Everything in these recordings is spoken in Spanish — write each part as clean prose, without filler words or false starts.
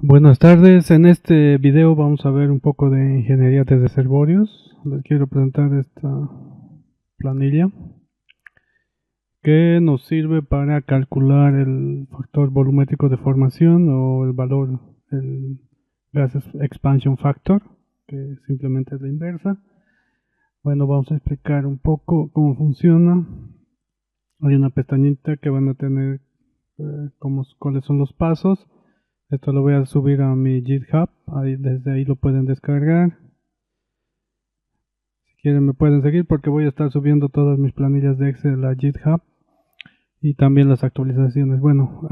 Buenas tardes, en este video vamos a ver un poco de ingeniería de reservorios. Les quiero presentar esta planilla que nos sirve para calcular el factor volumétrico de formación o el valor, el gas expansion factor, que simplemente es la inversa. Bueno, vamos a explicar un poco cómo funciona. Hay una pestañita que van a tener cuáles son los pasos. Esto lo voy a subir a mi GitHub, desde ahí lo pueden descargar. Si quieren me pueden seguir porque voy a estar subiendo todas mis planillas de Excel a GitHub y también las actualizaciones. Bueno,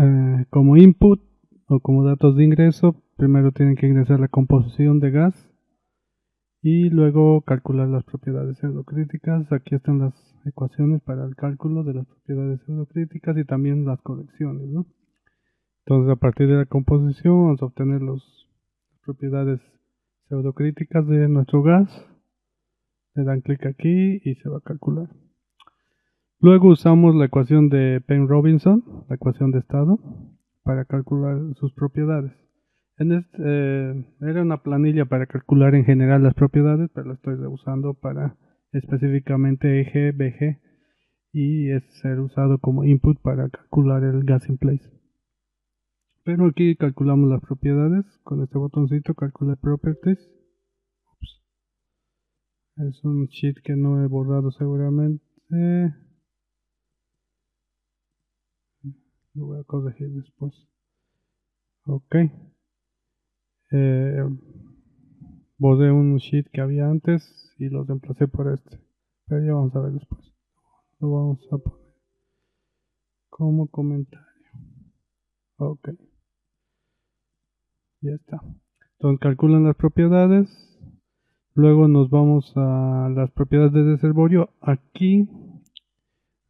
como input o como datos de ingreso, primero tienen que ingresar la composición de gas y luego calcular las propiedades pseudocríticas. Aquí están las ecuaciones para el cálculo de las propiedades pseudocríticas y también las correcciones, ¿no? Entonces, a partir de la composición vamos a obtener las propiedades pseudocríticas de nuestro gas. Le dan clic aquí y se va a calcular. Luego usamos la ecuación de Penrose-Robinson, la ecuación de estado, para calcular sus propiedades. Era una planilla para calcular en general las propiedades, pero la estoy usando para específicamente eje, BG, y es ser usado como input para calcular el gas in place. Pero aquí calculamos las propiedades con este botoncito, calcula properties. Ups. Es un sheet que no he borrado seguramente. Lo voy a corregir después. Ok. Borré un sheet que había antes y lo reemplacé por este. Pero ya vamos a ver después. Lo vamos a poner como comentario. Ok. Ya está. Entonces calculan las propiedades. Luego nos vamos a las propiedades de reservorio. Aquí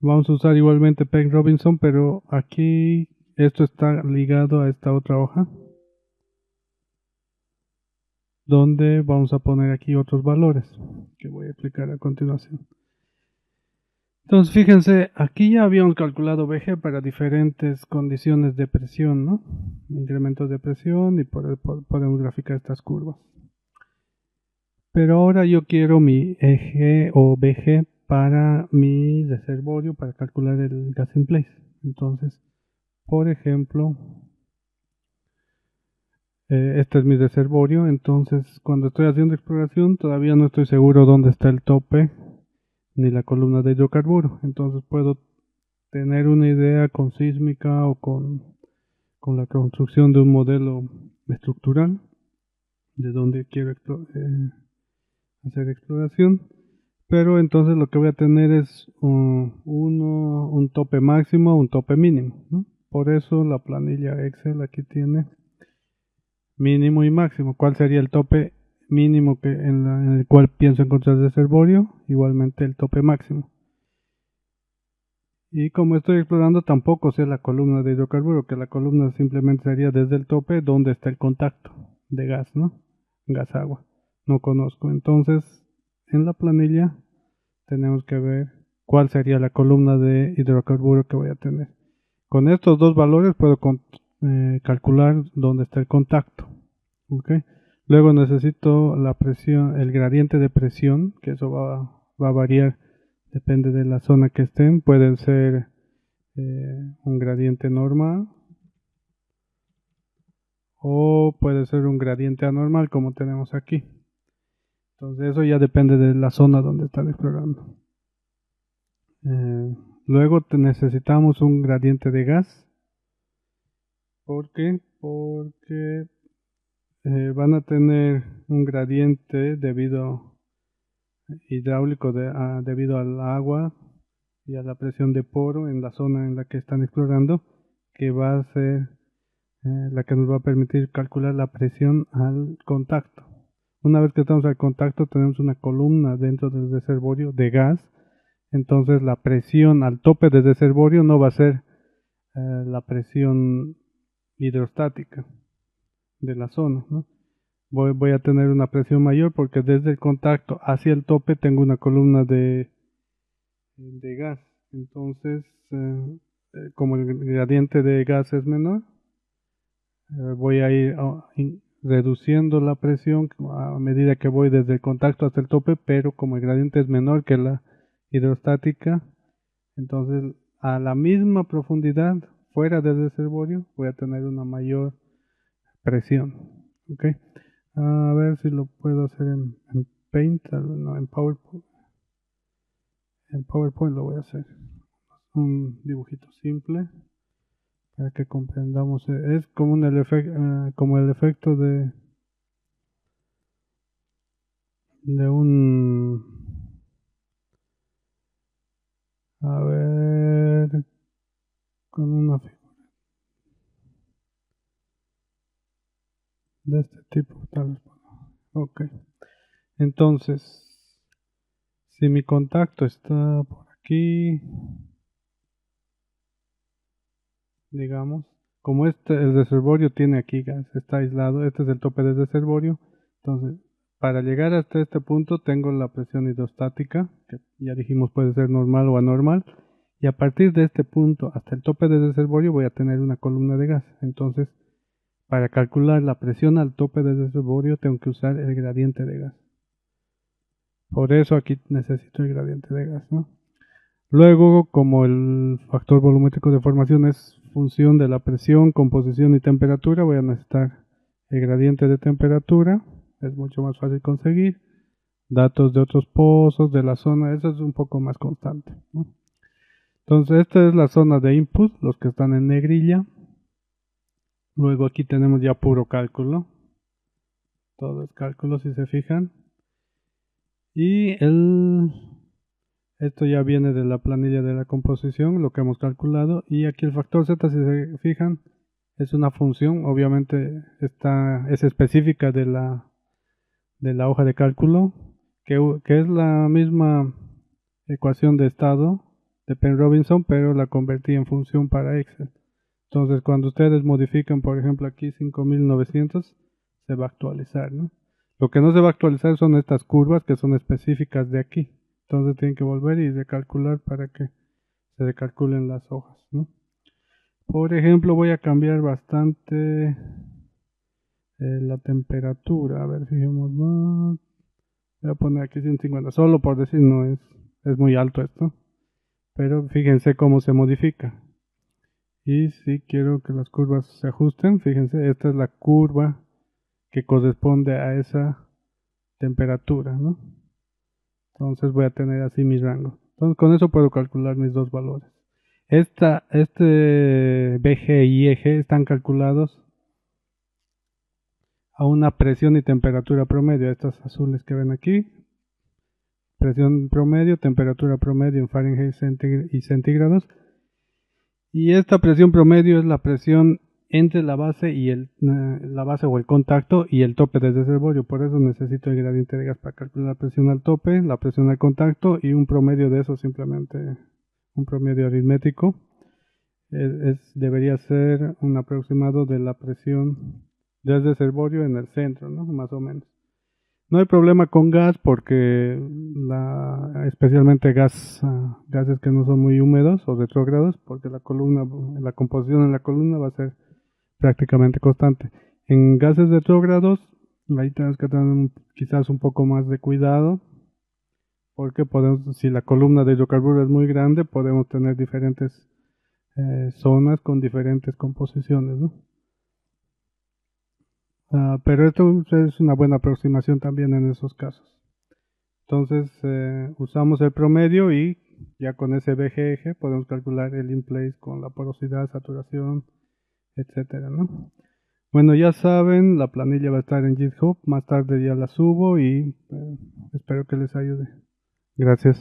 vamos a usar igualmente Penrose-Robinson, pero aquí esto está ligado a esta otra hoja, donde vamos a poner aquí otros valores que voy a explicar a continuación. Entonces fíjense, aquí ya habíamos calculado VG para diferentes condiciones de presión, ¿no? Incrementos de presión y podemos graficar estas curvas. Pero ahora yo quiero mi EG o VG para mi reservorio para calcular el gas in place. Entonces, por ejemplo, este es mi reservorio. Entonces, cuando estoy haciendo exploración, todavía no estoy seguro dónde está el tope ni la columna de hidrocarburo. Entonces, puedo tener una idea con sísmica o con la construcción de un modelo estructural de donde quiero hacer exploración. Pero entonces lo que voy a tener es un tope máximo, un tope mínimo, ¿no? Por eso la planilla Excel aquí tiene mínimo y máximo. ¿Cuál sería el tope mínimo en el cual pienso encontrar el reservorio? Igualmente el tope máximo. Y como estoy explorando, tampoco sé la columna de hidrocarburo, que la columna simplemente sería desde el tope donde está el contacto de gas, ¿no? Gas-agua. No conozco. Entonces, en la planilla tenemos que ver cuál sería la columna de hidrocarburo que voy a tener. Con estos dos valores puedo calcular dónde está el contacto. ¿Okay? Luego necesito la presión, el gradiente de presión, que eso va a variar, depende de la zona que estén. Pueden ser un gradiente normal o puede ser un gradiente anormal como tenemos aquí. Entonces eso ya depende de la zona donde están explorando. Luego necesitamos un gradiente de gas. ¿Por qué? Porque van a tener un gradiente hidráulico debido al agua y a la presión de poro en la zona en la que están explorando, que va a ser la que nos va a permitir calcular la presión al contacto. Una vez que estamos al contacto tenemos una columna dentro del reservorio de gas, entonces la presión al tope del reservorio no va a ser la presión hidrostática de la zona, ¿no? Voy a tener una presión mayor porque desde el contacto hacia el tope tengo una columna de gas. Entonces, como el gradiente de gas es menor, Voy a ir reduciendo la presión a medida que voy desde el contacto hasta el tope, pero como el gradiente es menor que la hidrostática, entonces a la misma profundidad fuera del reservorio voy a tener una mayor presión. ¿Ok? A ver si lo puedo hacer en Paint, no, en PowerPoint. En PowerPoint lo voy a hacer. Un dibujito simple para que comprendamos. Es como, como el efecto de un... A ver, con una figura de este tipo, tal vez. Ok. Entonces, si mi contacto está por aquí, digamos, como el reservorio tiene aquí gas, está aislado, este es el tope del reservorio, entonces para llegar hasta este punto tengo la presión hidrostática, que ya dijimos puede ser normal o anormal, y a partir de este punto hasta el tope del reservorio voy a tener una columna de gas. Entonces, para calcular la presión al tope del reservorio tengo que usar el gradiente de gas. Por eso aquí necesito el gradiente de gas, ¿no? Luego, como el factor volumétrico de formación es función de la presión, composición y temperatura, voy a necesitar el gradiente de temperatura, es mucho más fácil conseguir. Datos de otros pozos, de la zona, eso es un poco más constante, ¿no? Entonces, esta es la zona de input, los que están en negrilla. Luego aquí tenemos ya puro cálculo. Todo es cálculo si se fijan. Y esto ya viene de la planilla de la composición, lo que hemos calculado. Y aquí el factor Z, si se fijan, es una función. Obviamente es específica de la hoja de cálculo, que es la misma ecuación de estado de Penn Robinson, pero la convertí en función para Excel. Entonces, cuando ustedes modifican, por ejemplo, aquí 5900, se va a actualizar, ¿no? Lo que no se va a actualizar son estas curvas que son específicas de aquí. Entonces, tienen que volver y recalcular para que se recalculen las hojas, ¿no? Por ejemplo, voy a cambiar bastante la temperatura. A ver, fijémonos. Voy a poner aquí 150, solo por decir, no es muy alto esto. Pero fíjense cómo se modifica. Y si quiero que las curvas se ajusten, fíjense, esta es la curva que corresponde a esa temperatura, ¿no? Entonces voy a tener así mi rango. Entonces con eso puedo calcular mis dos valores. Este BG y EG están calculados a una presión y temperatura promedio. Estas azules que ven aquí. Presión promedio, temperatura promedio en Fahrenheit y centígrados. Y esta presión promedio es la presión entre la base y la base o el contacto y el tope del reservorio. Por eso necesito el gradiente de gas para calcular la presión al tope, la presión al contacto y un promedio de eso, simplemente un promedio aritmético. Debería ser un aproximado de la presión del reservorio en el centro, ¿no? Más o menos. No hay problema con gas porque especialmente gases que no son muy húmedos o retrógrados, porque la composición en la columna va a ser prácticamente constante. En gases retrógrados, ahí tenemos que tener quizás un poco más de cuidado, porque si la columna de hidrocarburos es muy grande, podemos tener diferentes zonas con diferentes composiciones, ¿no? Pero esto es una buena aproximación también en esos casos. Entonces usamos el promedio y ya con ese BGEG podemos calcular el in-place con la porosidad, saturación, etcétera, ¿no? Bueno, ya saben, la planilla va a estar en GitHub, más tarde ya la subo y espero que les ayude. Gracias.